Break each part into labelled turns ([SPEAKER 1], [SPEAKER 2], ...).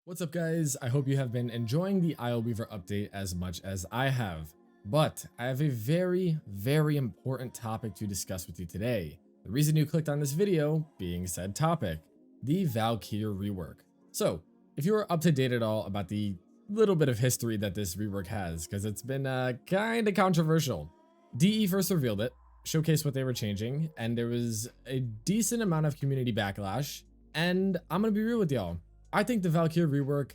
[SPEAKER 1] What's up, guys? I hope you have been enjoying the Isle Weaver update as much as I have. But I have a very important topic to discuss with you today. The reason you clicked on this video being said topic, the Valkyr Rework. So, if you are up to date at all about the little bit of history that this rework has, because it's been kinda controversial. DE first revealed it, showcased what they were changing, and there was a decent amount of community backlash, and I'm gonna be real with y'all. I think the Valkyr rework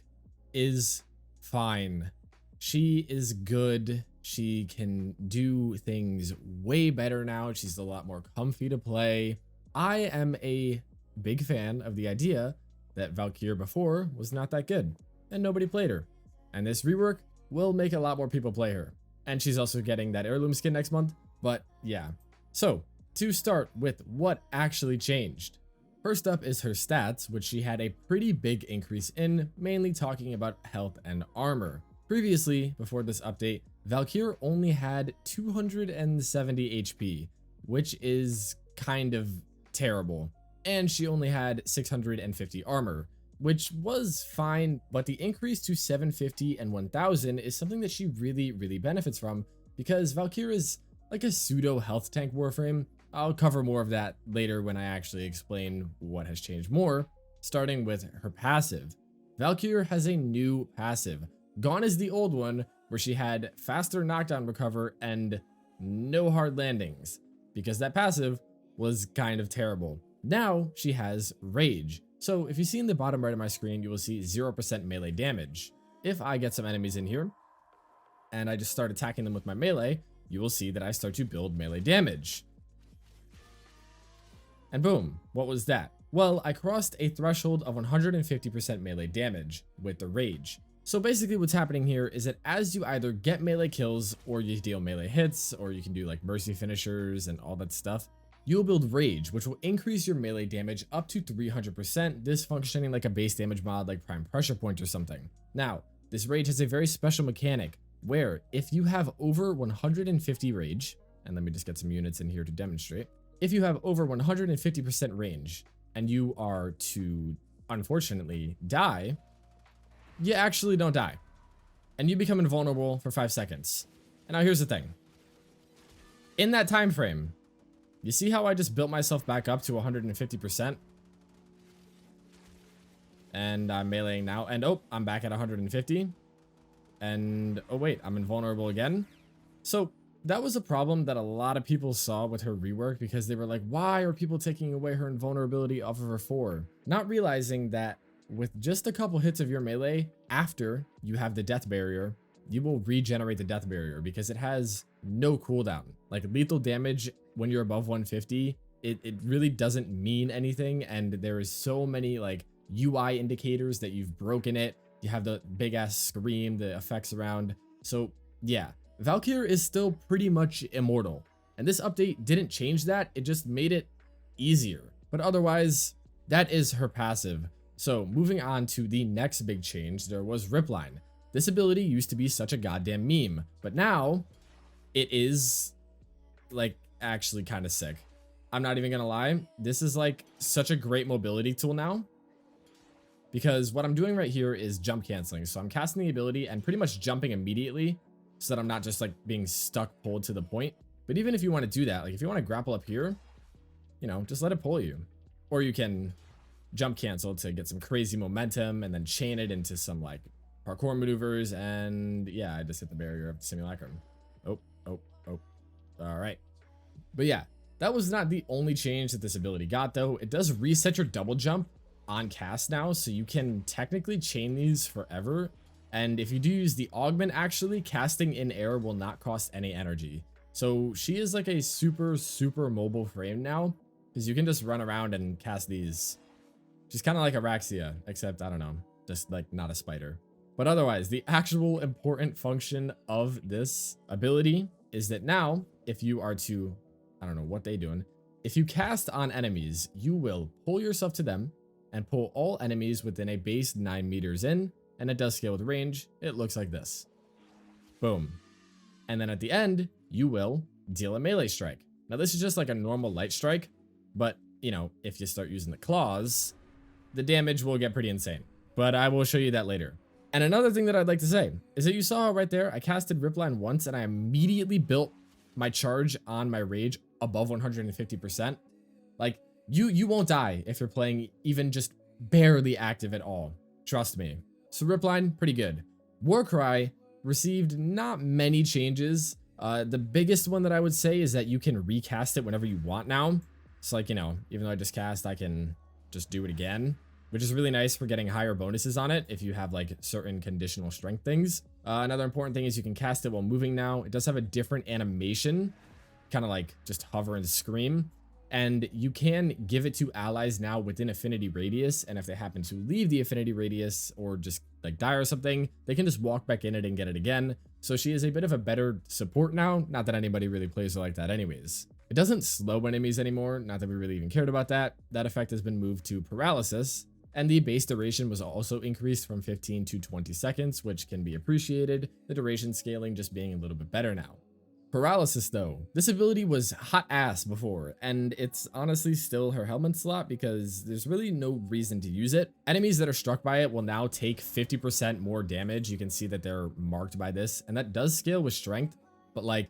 [SPEAKER 1] is fine. She is good. She can do things way better now. She's a lot more comfy to play. I am a big fan of the idea that Valkyr before was not that good and nobody played her. And this rework will make a lot more people play her. And she's also getting that heirloom skin next month. But yeah. So to start with what actually changed. First up is her stats, which she had a pretty big increase in, mainly talking about health and armor. Previously, before this update, Valkyr only had 270 HP, which is kind of terrible. And she only had 650 armor, which was fine, but the increase to 750 and 1000 is something that she really benefits from, because Valkyr is like a pseudo health tank Warframe. I'll cover more of that later when I actually explain what has changed more, starting with her passive. Valkyr has a new passive. Gone is the old one, where she had faster knockdown recover and no hard landings, because that passive was kind of terrible. Now she has rage. So if you see in the bottom right of my screen, you will see 0% melee damage. If I get some enemies in here and I just start attacking them with my melee, you will see that I start to build melee damage. And boom, what was that? Well, I crossed a threshold of 150% melee damage with the rage. So basically what's happening here is that as you either get melee kills or you deal melee hits, or you can do like mercy finishers and all that stuff, you'll build rage, which will increase your melee damage up to 300%, this functioning like a base damage mod like prime pressure point or something. Now, this rage has a very special mechanic where if you have over 150 rage, and let me just get some units in here to demonstrate. If you have over 150% range and you are to unfortunately die, you actually don't die and you become invulnerable for 5 seconds. And now here's the thing. In that time frame, you see how I just built myself back up to 150%? And I'm meleeing now, and oh, I'm back at 150. And oh wait, I'm invulnerable again. So that was a problem that a lot of people saw with her rework, because they were like, why are people taking away her invulnerability off of her 4? Not realizing that with just a couple hits of your melee, after you have the death barrier, you will regenerate the death barrier because it has no cooldown. Like lethal damage when you're above 150, it really doesn't mean anything. And there is so many like UI indicators that you've broken it. You have the big ass scream, the effects around. So yeah. Valkyr is still pretty much immortal, and this update didn't change that, it just made it easier. But otherwise, that is her passive. So moving on to the next big change, there was ripline. This ability used to be such a goddamn meme, but now it is like actually kind of sick. I'm not even gonna lie, this is like such a great mobility tool now, because what I'm doing right here is jump canceling. So I'm casting the ability and pretty much jumping immediately, so that I'm not just like being stuck pulled to the point. But even if you want to do that, like if you want to grapple up here, you know, just let it pull you. Or you can jump cancel to get some crazy momentum and then chain it into some like parkour maneuvers. And yeah, I just hit the barrier of the simulacrum. Oh. All right. But yeah, that was not the only change that this ability got though. It does reset your double jump on cast now, so you can technically chain these forever. And if you do use the augment, actually casting in air will not cost any energy. So she is like a super mobile frame now, because you can just run around and cast these. She's kind of like Araxia, except I don't know, just like not a spider. But otherwise, the actual important function of this ability is that now if you are to, I don't know what they doing, if you cast on enemies, you will pull yourself to them and pull all enemies within a base 9 meters in. And it does scale with range. It looks like this. Boom. And then at the end, you will deal a melee strike. Now this is just like a normal light strike, but you know, if you start using the claws, the damage will get pretty insane. but I will show you that later. And another thing that I'd like to say is that you saw right there, I casted ripline once and I immediately built my charge on my rage above 150%. Like, you won't die if you're playing even just barely active at all. Trust me. So ripline, pretty good. Warcry received not many changes. The biggest one that I would say is that you can recast it whenever you want now. It's like, you know, even though I just cast, I can just do it again, which is really nice for getting higher bonuses on it if you have like certain conditional strength things. Another important thing is you can cast it while moving now. It does have a different animation, kind of like just hover and scream. And you can give it to allies now within affinity radius. And if they happen to leave the affinity radius or just like die or something, they can just walk back in it and get it again. So she is a bit of a better support now. Not that anybody really plays her like that anyways. It doesn't slow enemies anymore. Not that we really even cared about that. That effect has been moved to Paralysis. And the base duration was also increased from 15 to 20 seconds, which can be appreciated. The duration scaling just being a little bit better now. Paralysis though, this ability was hot ass before, and it's honestly still her helmet slot because there's really no reason to use it. Enemies that are struck by it will now take 50% more damage. You can see that they're marked by this, and that does scale with strength, but like,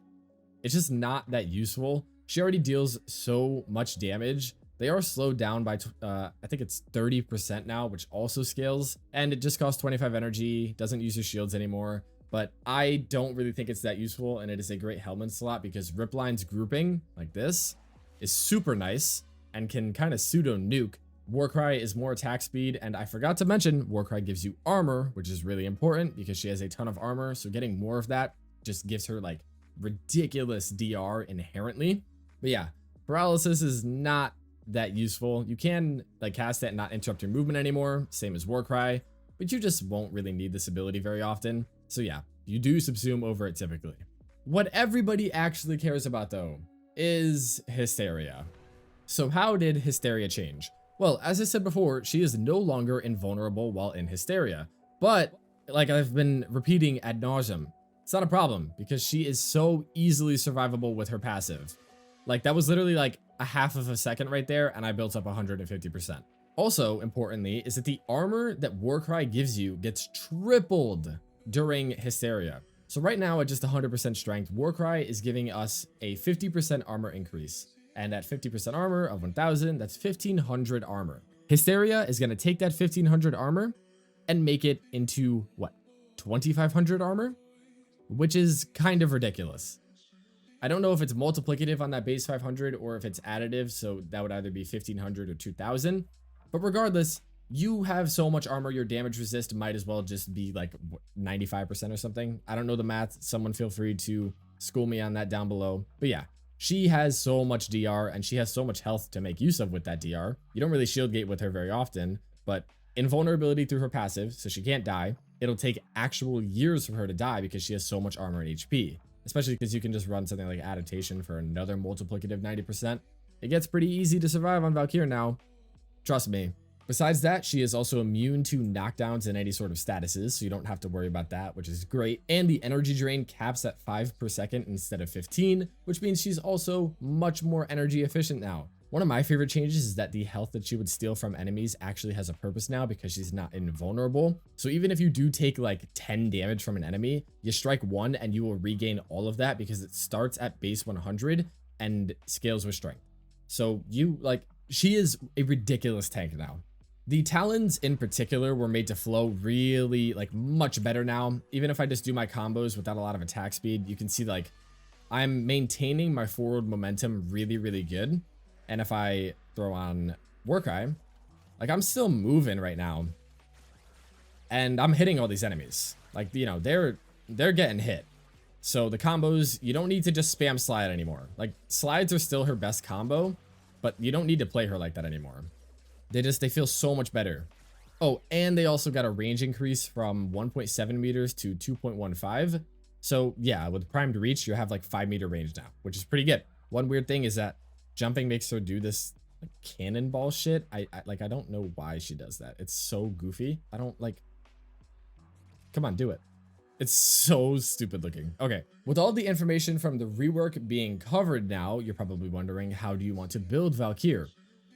[SPEAKER 1] it's just not that useful. She already deals so much damage. They are slowed down by, I think it's 30% now, which also scales, and it just costs 25 energy, doesn't use your shields anymore. But I don't really think it's that useful, and it is a great helmet slot because ripline's grouping, like this, is super nice and can kind of pseudo nuke. Warcry is more attack speed, and I forgot to mention, Warcry gives you armor, which is really important because she has a ton of armor, so getting more of that just gives her like ridiculous DR inherently. But yeah, Paralysis is not that useful. You can like cast it and not interrupt your movement anymore, same as Warcry, but you just won't really need this ability very often. So yeah, you do subsume over it typically. What everybody actually cares about though is Hysteria. So how did Hysteria change? Well, as I said before, she is no longer invulnerable while in Hysteria, but like I've been repeating ad nauseum, it's not a problem because she is so easily survivable with her passive. Like that was literally like a half of a second right there, and I built up 150%. Also, importantly, is that the armor that Warcry gives you gets tripled during Hysteria. So right now at just 100% strength, Warcry is giving us a 50% armor increase. And at 50% armor of 1000, that's 1500 armor. Hysteria is going to take that 1500 armor and make it into what? 2500 armor? Which is kind of ridiculous. I don't know if it's multiplicative on that base 500 or if it's additive, so that would either be 1500 or 2000. But regardless, you have so much armor, your damage resist might as well just be like 95% or something. I don't know the math. Someone feel free to school me on that down below. But yeah, she has so much DR and she has so much health to make use of with that DR. You don't really shield gate with her very often, but invulnerability through her passive, so she can't die. It'll take actual years for her to die because she has so much armor and HP, especially because you can just run something like adaptation for another multiplicative 90%. It gets pretty easy to survive on Valkyr now. Trust me. Besides that, she is also immune to knockdowns and any sort of statuses, so you don't have to worry about that, which is great. And the energy drain caps at 5 per second instead of 15, which means she's also much more energy efficient now. One of my favorite changes is that the health that she would steal from enemies actually has a purpose now because she's not invulnerable. So even if you do take like 10 damage from an enemy, you strike one and you will regain all of that because it starts at base 100 and scales with strength. So she is a ridiculous tank now. The talons in particular were made to flow really like much better now. Even if I just do my combos without a lot of attack speed, you can see like I'm maintaining my forward momentum really, really good. And if I throw on Warcry, like I'm still moving right now and I'm hitting all these enemies. Like, you know, they're getting hit. So the combos, you don't need to just spam slide anymore. Like slides are still her best combo, but you don't need to play her like that anymore. They feel so much better. Oh, and they also got a range increase from 1.7 meters to 2.15. So yeah, with primed reach, you have like 5 meter range now, which is pretty good. One weird thing is that jumping makes her do this like cannonball shit. I don't know why she does that. It's so goofy. I don't like, come on, do it. It's so stupid looking. Okay, with all the information from the rework being covered now, you're probably wondering, how do you want to build Valkyr?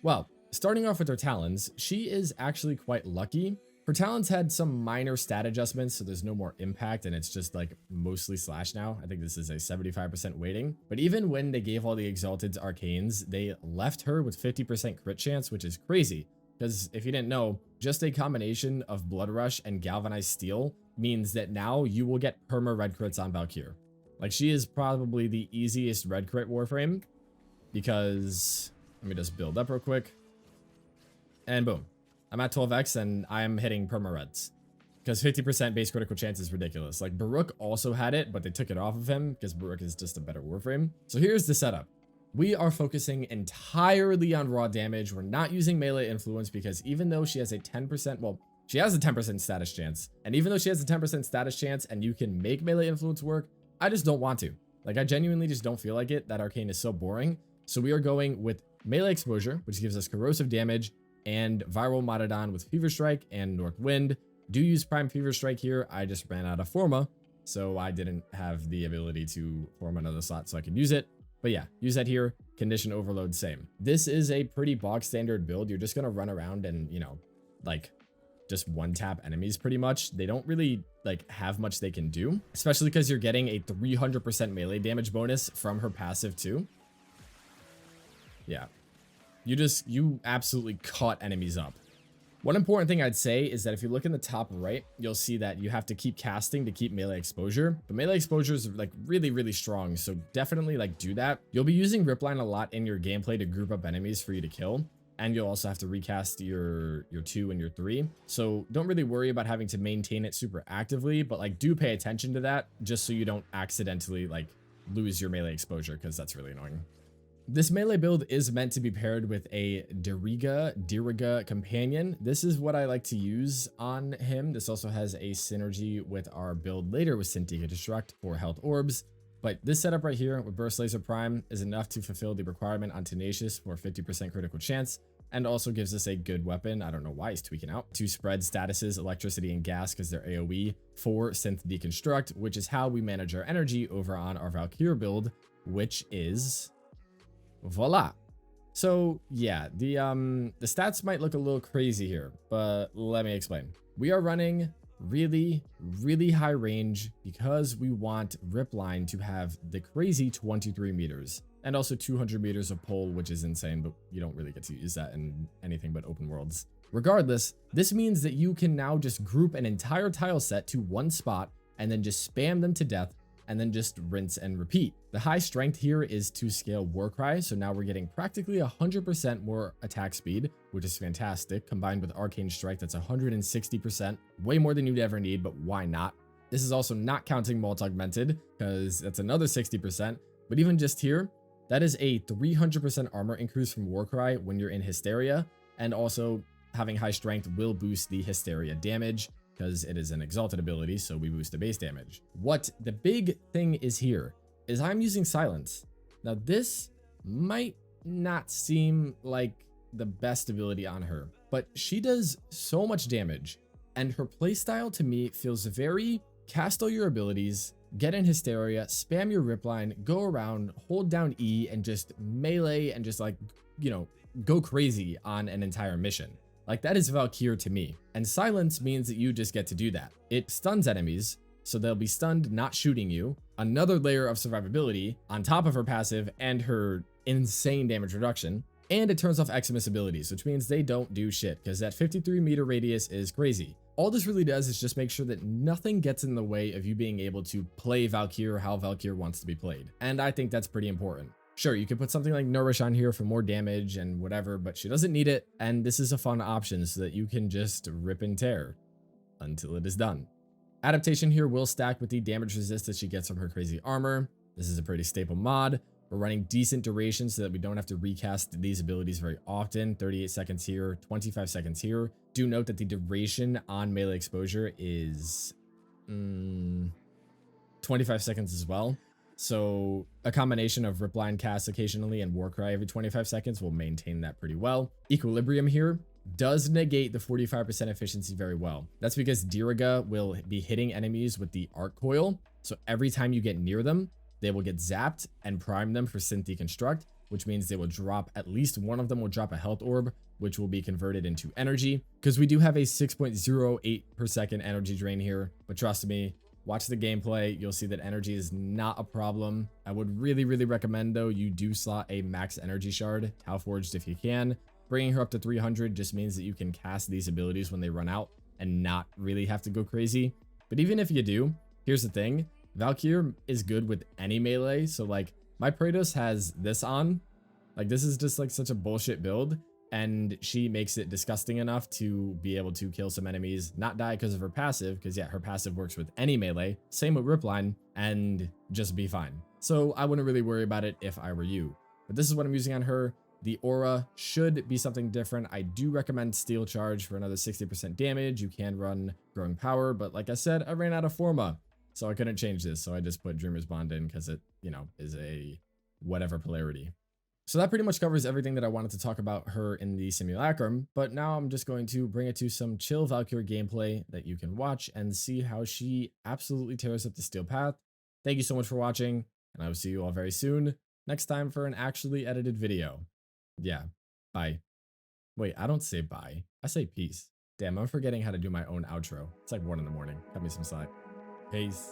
[SPEAKER 1] Well, starting off with her talons, she is actually quite lucky Her talents had some minor stat adjustments, so there's no more impact, and it's just like mostly slash now. I think this is a 75% weighting. But even when they gave all the Exalted's arcanes, they left her with 50% crit chance, which is crazy. Because if you didn't know, just a combination of Blood Rush and Galvanized Steel means that now you will get perma red crits on Valkyr. Like, she is probably the easiest red crit Warframe, because let me just build up real quick. And boom. I'm at 12x and I'm hitting perma reds. Because 50% base critical chance is ridiculous. Like, Baruch also had it, but they took it off of him because Baruch is just a better Warframe. So here's the setup. We are focusing entirely on raw damage. We're not using melee influence because even though she has a 10%, well, she has a 10% status chance. And even though she has a 10% status chance and you can make melee influence work, I just don't want to. Like, I genuinely just don't feel like it. That arcane is so boring. So we are going with melee exposure, which gives us corrosive damage, and viral Motodon with Fever Strike and North Wind. Do use Prime Fever Strike here. I just ran out of Forma, so I didn't have the ability to form another slot so I could use it. But yeah, use that here. Condition Overload, same. This is a pretty bog standard build. You're just gonna run around and, you know, like, just one tap enemies pretty much. They don't really like have much they can do, especially because you're getting a 300% melee damage bonus from her passive too. Yeah. You absolutely caught enemies up. One important thing I'd say is that if you look in the top right, you'll see that you have to keep casting to keep melee exposure. But melee exposure is like really, really strong. So definitely like do that. You'll be using ripline a lot in your gameplay to group up enemies for you to kill. And you'll also have to recast your 2 and your 3. So don't really worry about having to maintain it super actively, but like do pay attention to that just so you don't accidentally like lose your melee exposure, because that's really annoying. This melee build is meant to be paired with a Diriga companion. This is what I like to use on him. This also has a synergy with our build later with Synthetic Destruct for health orbs. But this setup right here with Burst Laser Prime is enough to fulfill the requirement on Tenacious for 50% critical chance, and also gives us a good weapon. I don't know why he's tweaking out. To spread statuses, electricity and gas because they're AoE for Synth Deconstruct, which is how we manage our energy over on our Valkyr build, which is voila. So yeah, the stats might look a little crazy here, but let me explain. We are running really, really high range because we want Ripline to have the crazy 23 meters and also 200 meters of pole, which is insane, but you don't really get to use that in anything but open worlds. Regardless, this means that you can now just group an entire tile set to one spot and then just spam them to death and then just rinse and repeat. The high strength here is to scale Warcry, so now we're getting practically 100% more attack speed, which is fantastic, combined with Arcane Strike that's 160%, way more than you'd ever need, but why not? This is also not counting Malt Augmented, because that's another 60%, but even just here, that is a 300% armor increase from Warcry when you're in Hysteria, and also having high strength will boost the Hysteria damage, because it is an exalted ability, so we boost the base damage. What the big thing is here is I'm using silence. Now this might not seem like the best ability on her, but she does so much damage, and her playstyle to me feels very cast all your abilities, get in Hysteria, spam your ripline, go around, hold down E, and just melee and just like, you know, go crazy on an entire mission. Like, that is Valkyr to me. And silence means that you just get to do that. It stuns enemies, so they'll be stunned not shooting you. Another layer of survivability on top of her passive and her insane damage reduction. And it turns off Eximus abilities, which means they don't do shit, because that 53 meter radius is crazy. All this really does is just make sure that nothing gets in the way of you being able to play Valkyr how Valkyr wants to be played. And I think that's pretty important. Sure, you could put something like Nourish on here for more damage and whatever, but she doesn't need it, and this is a fun option so that you can just rip and tear until it is done. Adaptation here will stack with the damage resist that she gets from her crazy armor. This is a pretty staple mod. We're running decent duration so that we don't have to recast these abilities very often. 38 seconds here, 25 seconds here. Do note that the duration on melee exposure is 25 seconds as well. So a combination of Ripline cast occasionally and Warcry every 25 seconds will maintain that pretty well. Equilibrium here does negate the 45% efficiency very well. That's because Diriga will be hitting enemies with the Arc Coil. So every time you get near them, they will get zapped and prime them for Synth Deconstruct, which means they will drop, at least one of them will drop a health orb, which will be converted into energy, because we do have a 6.08 per second energy drain here. But trust me, watch the gameplay, you'll see that energy is not a problem. I would really recommend though you do slot a max energy shard, Tau Forged if you can. Bringing her up to 300 just means that you can cast these abilities when they run out and not really have to go crazy. But even if you do, here's the thing, Valkyr is good with any melee. So like my Praetos has this on, like this is just like such a bullshit build, and she makes it disgusting enough to be able to kill some enemies, not die because of her passive, because yeah, her passive works with any melee, same with ripline, and just be fine. So I wouldn't really worry about it if I were you. But this is what I'm using on her. The aura should be something different. I do recommend Steel Charge for another 60% damage. You can run Growing Power, but like I said, I ran out of Forma, so I couldn't change this. So I just put Dreamer's Bond in because it, you know, is a whatever polarity. So that pretty much covers everything that I wanted to talk about her in the simulacrum, but now I'm just going to bring it to some chill Valkyr gameplay that you can watch and see how she absolutely tears up the steel path. Thank you so much for watching, and I will see you all very soon, next time for an actually edited video. Yeah, bye. Wait, I don't say bye. I say peace. Damn, I'm forgetting how to do my own outro. It's like 1 in the morning. Cut me some slack. Peace.